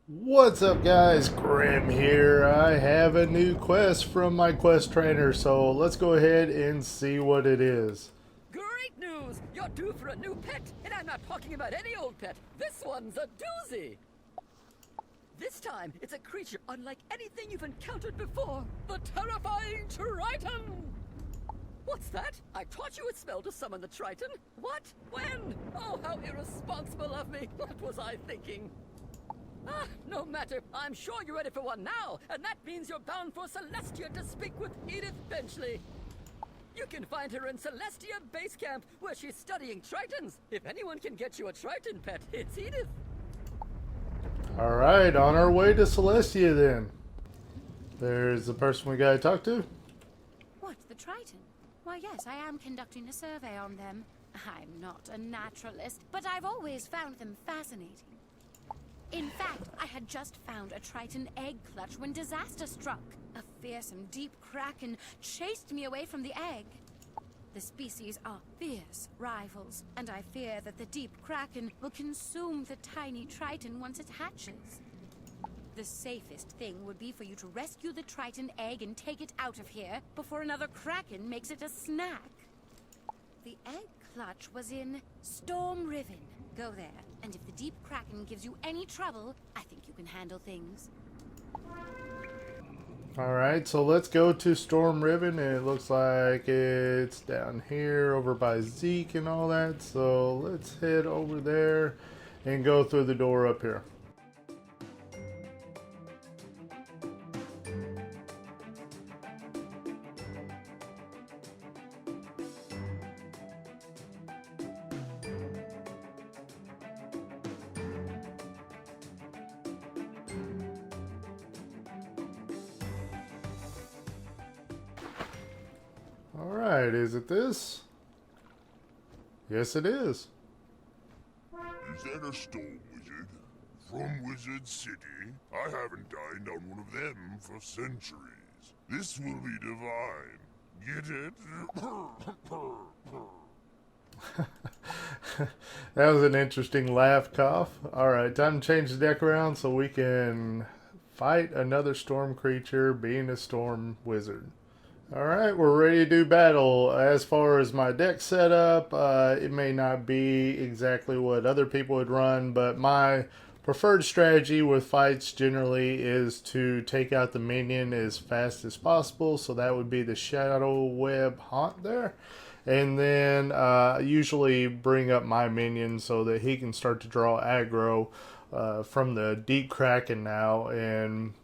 What's up, guys? Grim here. I have a new quest from my quest trainer, so let's go ahead and see what it is. Great news! You're due for a new pet, and I'm not talking about any old pet. This one's a doozy. This time, it's a creature unlike anything you've encountered before. The terrifying Triton! What's that? I taught you a spell to summon the Triton. What? When? Oh, how irresponsible of me. What was I thinking? Ah, no matter. I'm sure you're ready for one now, and that means you're bound for Celestia to speak with Edith Benchley. You can find her in Celestia Base Camp, where she's studying Tritons. If anyone can get you a Triton pet, it's Edith. Alright, on our way to Celestia then. There's the person we gotta talk to. What, the Triton? Why, yes, I am conducting a survey on them. I'm not a naturalist, but I've always found them fascinating. In fact, I had just found a Triton egg clutch when disaster struck. A fearsome deep kraken chased me away from the egg. The species are fierce rivals, and I fear that the deep kraken will consume the tiny Triton once it hatches. The safest thing would be for you to rescue the Triton egg and take it out of here before another kraken makes it a snack. The egg clutch was in Storm Riven. Go there, and if the deep kraken gives you any trouble, I think you can handle things. Alright, so let's go to Storm Riven, and it looks like it's down here over by Zeke and all that. So let's head over there and go through the door up here. Alright, is it this? Yes, it is. Is that a storm wizard? From Wizard City? I haven't dined on one of them for centuries. This will be divine. Get it? That was an interesting laugh cough. Alright, time to change the deck around so we can fight another storm creature being a storm wizard. Alright, we're ready to do battle. As far as my deck setup, it may not be exactly what other people would run, but my preferred strategy with fights generally is to take out the minion as fast as possible. So that would be the Shadow Web Haunt there. And then usually bring up my minion so that he can start to draw aggro from the Deep Kraken now. And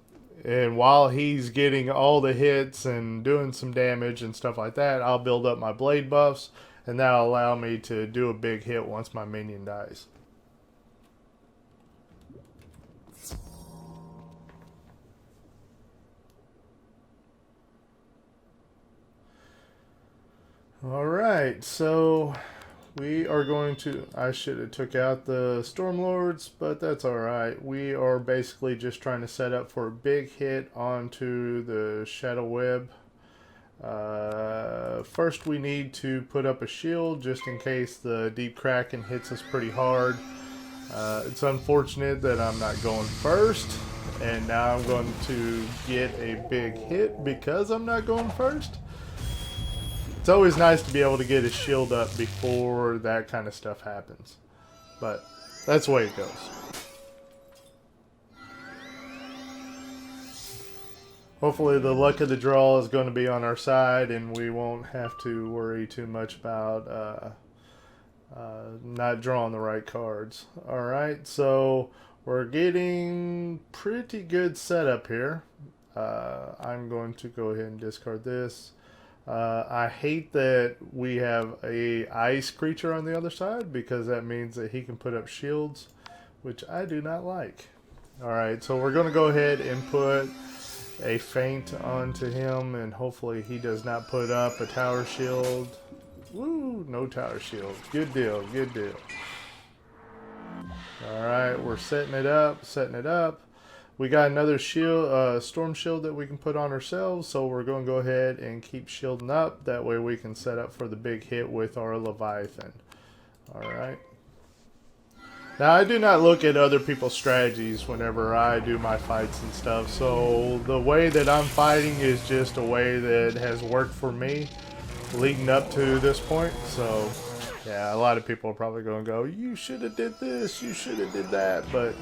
while he's getting all the hits and doing some damage and stuff like that, I'll build up my blade buffs, and that'll allow me to do a big hit once my minion dies. Alright, so we are going to... I should have took out the Stormlords, but that's alright. We are basically just trying to set up for a big hit onto the Shadow Web. First we need to put up a shield just in case the Deep Kraken hits us pretty hard. It's unfortunate that I'm not going first, and now I'm going to get a big hit because I'm not going first. It's always nice to be able to get his shield up before that kind of stuff happens. But that's the way it goes. Hopefully the luck of the draw is going to be on our side and we won't have to worry too much about not drawing the right cards. Alright, so we're getting pretty good setup here. I'm going to go ahead and discard this. I hate that we have a ice creature on the other side because that means that he can put up shields, which I do not like. Alright, so we're going to go ahead and put a feint onto him, and hopefully he does not put up a tower shield. Woo, no tower shield. Good deal, good deal. Alright, we're setting it up, We got another shield, storm shield that we can put on ourselves, so we're going to go ahead and keep shielding up. That way we can set up for the big hit with our Leviathan. Alright. Now, I do not look at other people's strategies whenever I do my fights and stuff, so the way that I'm fighting is just a way that has worked for me leading up to this point. So, yeah, a lot of people are probably going to go, you should have did this, you should have did that, but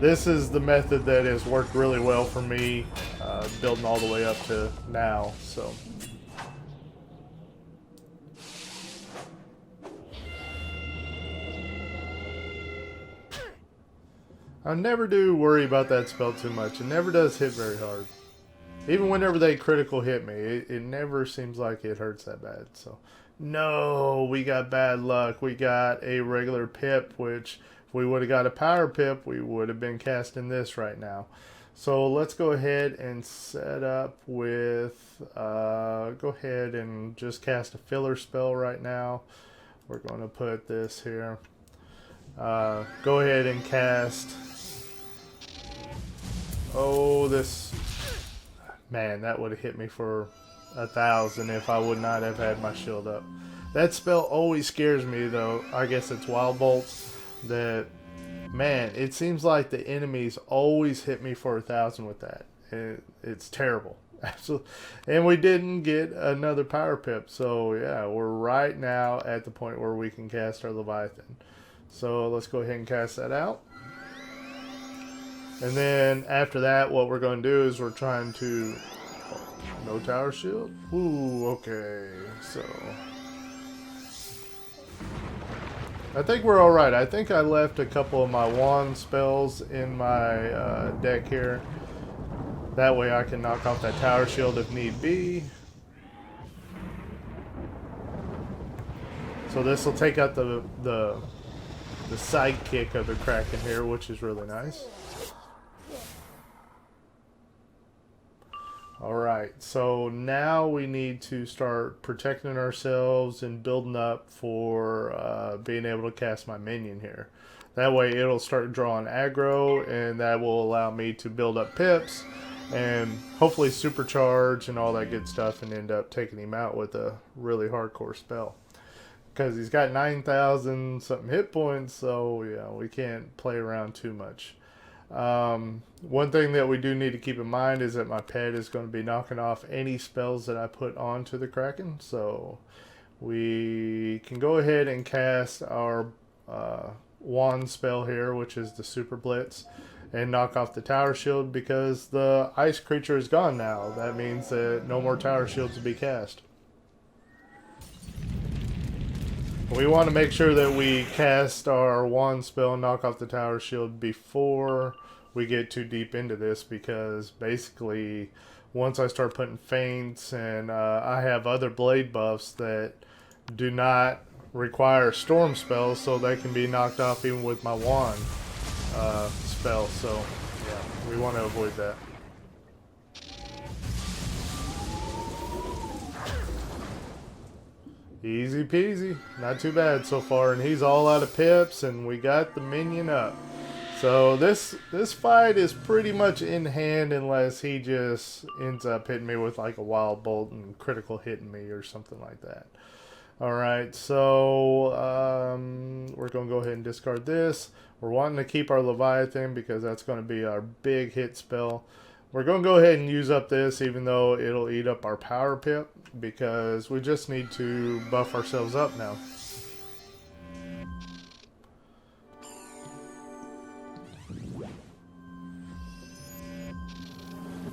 this is the method that has worked really well for me, building all the way up to now, so... I never do worry about that spell too much. It never does hit very hard. Even whenever they critical hit me, it never seems like it hurts that bad. So, no, we got bad luck. We got a regular pip, which if we would have got a power pip, we would have been casting this right now. So let's go ahead and set up with, go ahead and just cast a filler spell right now. We're going to put this here. Go ahead and cast... Oh, this... Man, that would have hit me for 1,000 if I would not have had my shield up. That spell always scares me, though. I guess it's Wild Bolts. That, man, it seems like the enemies always hit me for 1,000 with that. It's terrible. Absolutely. And we didn't get another power pip. So, yeah, we're right now at the point where we can cast our Leviathan. So, let's go ahead and cast that out. And then after that, what we're going to do is we're trying to... No tower shield? Ooh, okay. So... I think we're alright. I think I left a couple of my wand spells in my deck here. That way I can knock off that tower shield if need be. So this will take out the sidekick of the Kraken here, which is really nice. Alright, so now we need to start protecting ourselves and building up for being able to cast my minion here. That way it'll start drawing aggro, and that will allow me to build up pips and hopefully supercharge and all that good stuff and end up taking him out with a really hardcore spell. Because he's got 9,000 something hit points, so yeah, we can't play around too much. One thing that we do need to keep in mind is that my pet is going to be knocking off any spells that I put onto the Kraken. So we can go ahead and cast our wand spell here, which is the Super Blitz, and knock off the tower shield because the ice creature is gone now. That means that no more tower shields will be cast. We want to make sure that we cast our wand spell and knock off the tower shield before we get too deep into this, because basically once I start putting feints and I have other blade buffs that do not require storm spells, so they can be knocked off even with my wand spell. So yeah, we want to avoid that. Easy peasy. Not too bad so far. And he's all out of pips, and we got the minion up. So this fight is pretty much in hand unless he just ends up hitting me with like a wild bolt and critical hitting me or something like that. Alright, so we're going to go ahead and discard this. We're wanting to keep our Leviathan because that's going to be our big hit spell. We're going to go ahead and use up this, even though it'll eat up our power pip, because we just need to buff ourselves up now.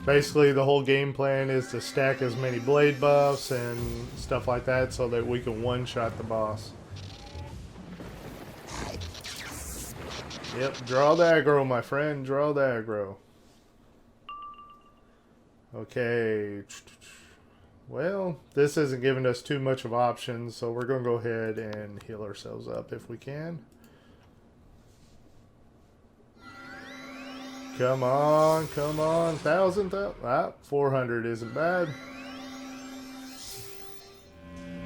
Basically, the whole game plan is to stack as many blade buffs and stuff like that so that we can one-shot the boss. Yep, draw the aggro, my friend. Draw the aggro. Okay. Well, this isn't giving us too much of options, so we're going to go ahead and heal ourselves up if we can. Come on, come on. 1,000. 400 isn't bad.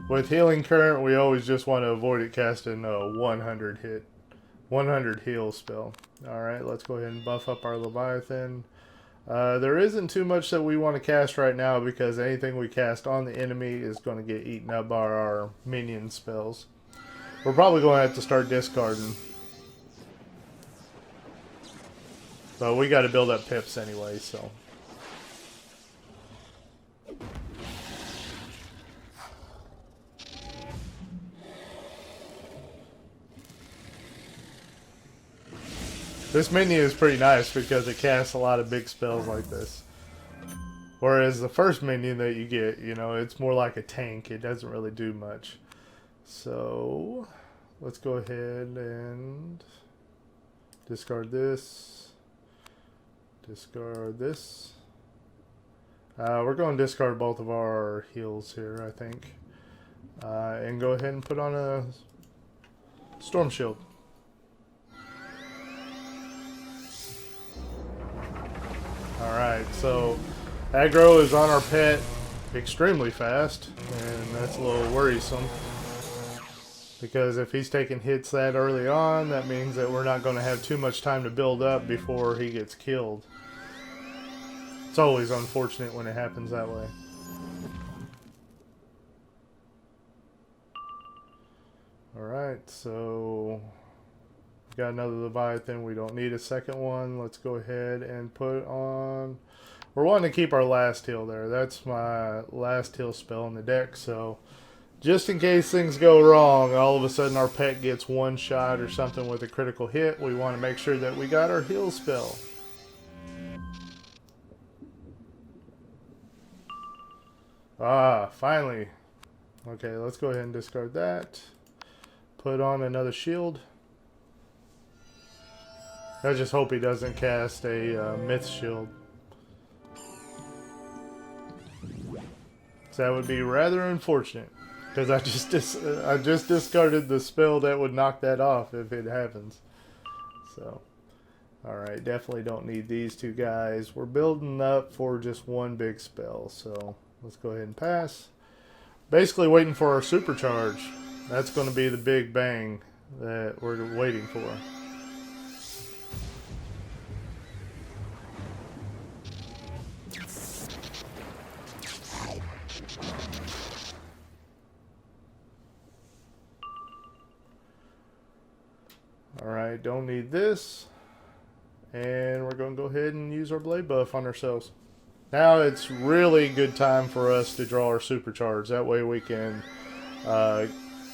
With Healing Current, we always just want to avoid it casting a 100 heal spell. Alright, let's go ahead and buff up our Leviathan. There isn't too much that we want to cast right now because anything we cast on the enemy is going to get eaten up by our minion spells. We're probably going to have to start discarding. But we got to build up pips anyway, so. This minion is pretty nice because it casts a lot of big spells like this. Whereas the first minion that you get, you know, it's more like a tank. It doesn't really do much. So, let's go ahead and discard this. Discard this. We're going to discard both of our heals here, I think. And go ahead and put on a storm shield. Alright, so aggro is on our pet extremely fast, and that's a little worrisome. Because if he's taking hits that early on, that means that we're not going to have too much time to build up before he gets killed. It's always unfortunate when it happens that way. Alright, so got another Leviathan. We don't need a second one. Let's go ahead and put on... We're wanting to keep our last heal there. That's my last heal spell in the deck, so just in case things go wrong, all of a sudden our pet gets one shot or something with a critical hit, we want to make sure that we got our heal spell. Ah, finally. Okay, let's go ahead and discard that. Put on another shield. I just hope he doesn't cast a myth shield. So that would be rather unfortunate, because I just discarded the spell that would knock that off if it happens. So, all right, definitely don't need these two guys. We're building up for just one big spell, so let's go ahead and pass. Basically waiting for our supercharge. That's going to be the big bang that we're waiting for. Alright, don't need this. And we're going to go ahead and use our blade buff on ourselves. Now it's really good time for us to draw our supercharge. That way we can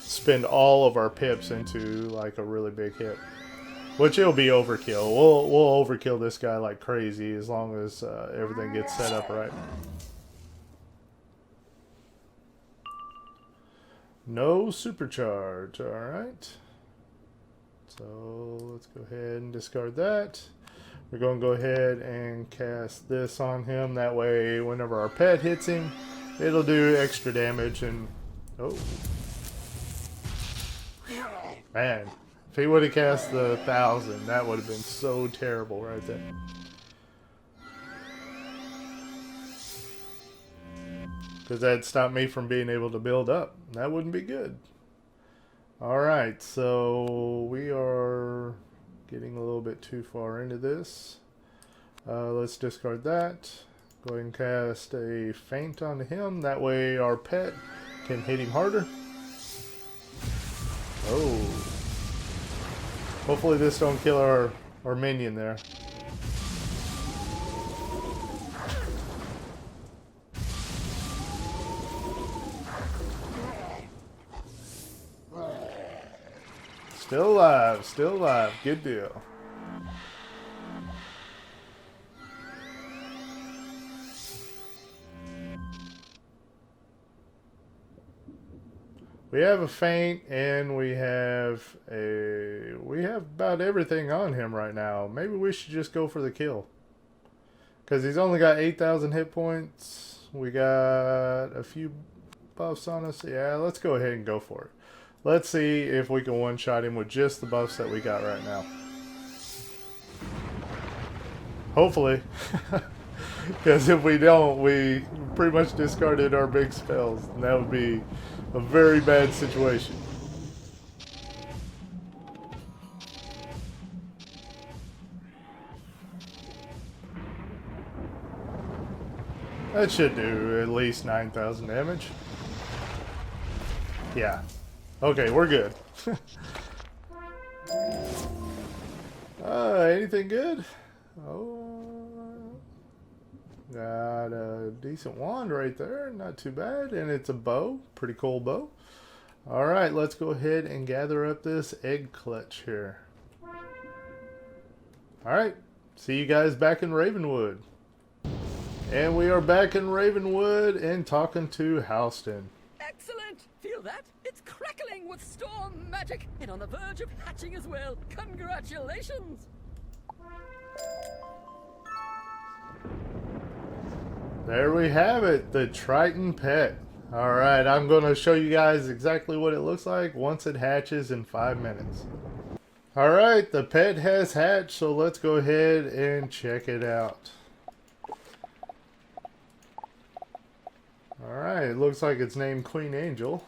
spend all of our pips into like a really big hit. Which it'll be overkill. We'll overkill this guy like crazy as long as everything gets set up right. No supercharge, alright. So let's go ahead and discard that. We're going to go ahead and cast this on him. That way, whenever our pet hits him, it'll do extra damage. And oh, man, if he would have cast the 1,000, that would have been so terrible right there. Because that'd stop me from being able to build up. That wouldn't be good. Alright, so we are getting a little bit too far into this. Let's discard that. Go ahead and cast a feint on him. That way our pet can hit him harder. Oh. Hopefully this don't kill our minion there. Still alive, still alive. Good deal. We have a feint and we have about everything on him right now. Maybe we should just go for the kill. Because he's only got 8,000 hit points. We got a few buffs on us. Yeah, let's go ahead and go for it. Let's see if we can one-shot him with just the buffs that we got right now. Hopefully. Because if we don't, we pretty much discarded our big spells. And that would be a very bad situation. That should do at least 9,000 damage. Yeah. Okay, we're good. Anything good? Oh, got a decent wand right there. Not too bad. And it's a bow. Pretty cool bow. All right, let's go ahead and gather up this egg clutch here. All right, see you guys back in Ravenwood. And we are back in Ravenwood and talking to Houston. Excellent! Feel that? It's crackling with storm magic and on the verge of hatching as well. Congratulations! There we have it, the Triton Pet. Alright, I'm going to show you guys exactly what it looks like once it hatches in 5 minutes. Alright, the pet has hatched, so let's go ahead and check it out. Alright, it looks like it's named Queen Angel.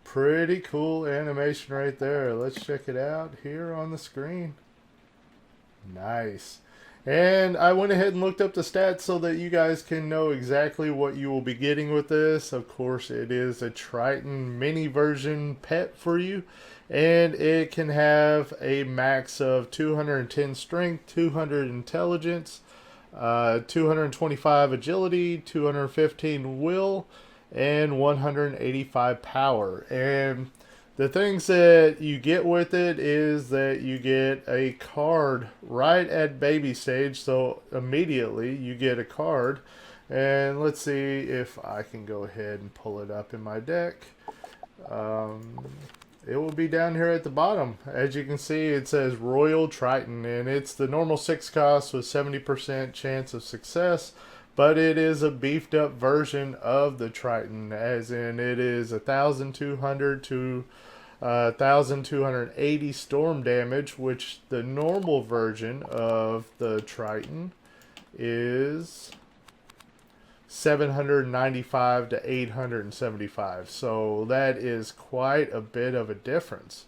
Pretty cool animation right there. Let's check it out here on the screen. Nice. And I went ahead and looked up the stats so that you guys can know exactly what you will be getting with this. Of course, it is a Triton mini version pet for you. And it can have a max of 210 strength, 200 intelligence, 225 agility, 215 will, and 185 power. And the things that you get with it is that you get a card right at baby stage, so immediately you get a card. And let's see if I can go ahead and pull it up in my deck. It will be down here at the bottom. As you can see, it says Royal Triton, and it's the normal 6 cost with 70% chance of success. But it is a beefed up version of the Triton, as in it is 1,200 to 1,280 storm damage, which the normal version of the Triton is 795 to 875. So that is quite a bit of a difference.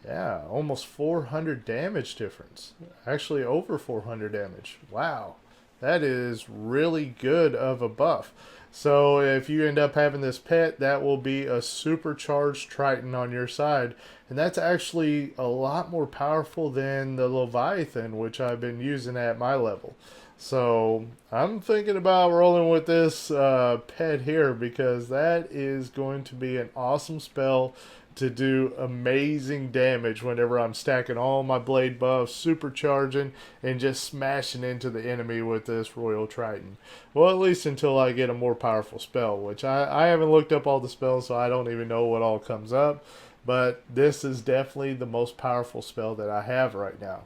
Yeah, almost 400 damage difference. Actually over 400 damage. Wow. That is really good of a buff. So if you end up having this pet, that will be a supercharged Triton on your side. And that's actually a lot more powerful than the Leviathan, which I've been using at my level. So I'm thinking about rolling with this pet here, because that is going to be an awesome spell to do amazing damage whenever I'm stacking all my blade buffs, supercharging, and just smashing into the enemy with this Royal Triton. Well, at least until I get a more powerful spell, which I haven't looked up all the spells, so I don't even know what all comes up. But this is definitely the most powerful spell that I have right now.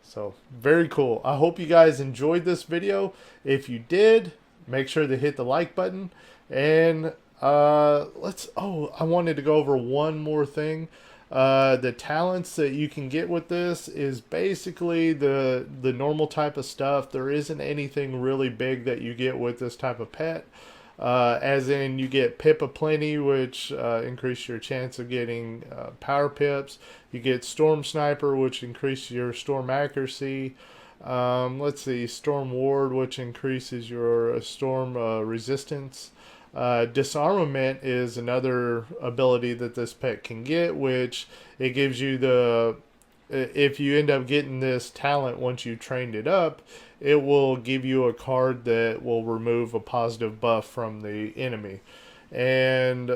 So, very cool. I hope you guys enjoyed this video. If you did, make sure to hit the like button. And I wanted to go over one more thing. The talents that you can get with this is basically the normal type of stuff. There isn't anything really big that you get with this type of pet. As in, you get Pip of Plenty, which increases your chance of getting power pips. You get Storm Sniper, which increases your storm accuracy. Let's see, Storm Ward, which increases your storm resistance. Disarmament is another ability that this pet can get, which it gives you the, if you end up getting this talent once you trained it up, it will give you a card that will remove a positive buff from the enemy. And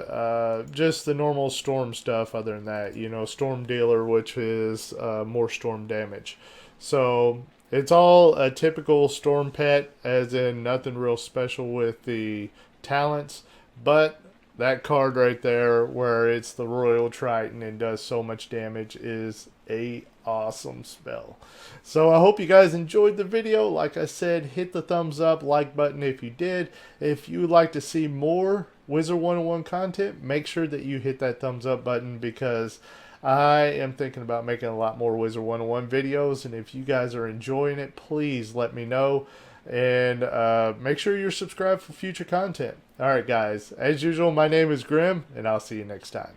just the normal storm stuff other than that, you know, Storm Dealer, which is more storm damage. So it's all a typical storm pet, as in nothing real special with the talents, but that card right there where it's the Royal Triton and does so much damage is a awesome spell. So I hope you guys enjoyed the video. Like I said, hit the thumbs up, like button if you did. If you would like to see more Wizard101 content, make sure that you hit that thumbs up button, because I am thinking about making a lot more Wizard101 videos, and if you guys are enjoying it, please let me know. And make sure you're subscribed for future content. Alright guys, as usual, my name is Grim, and I'll see you next time.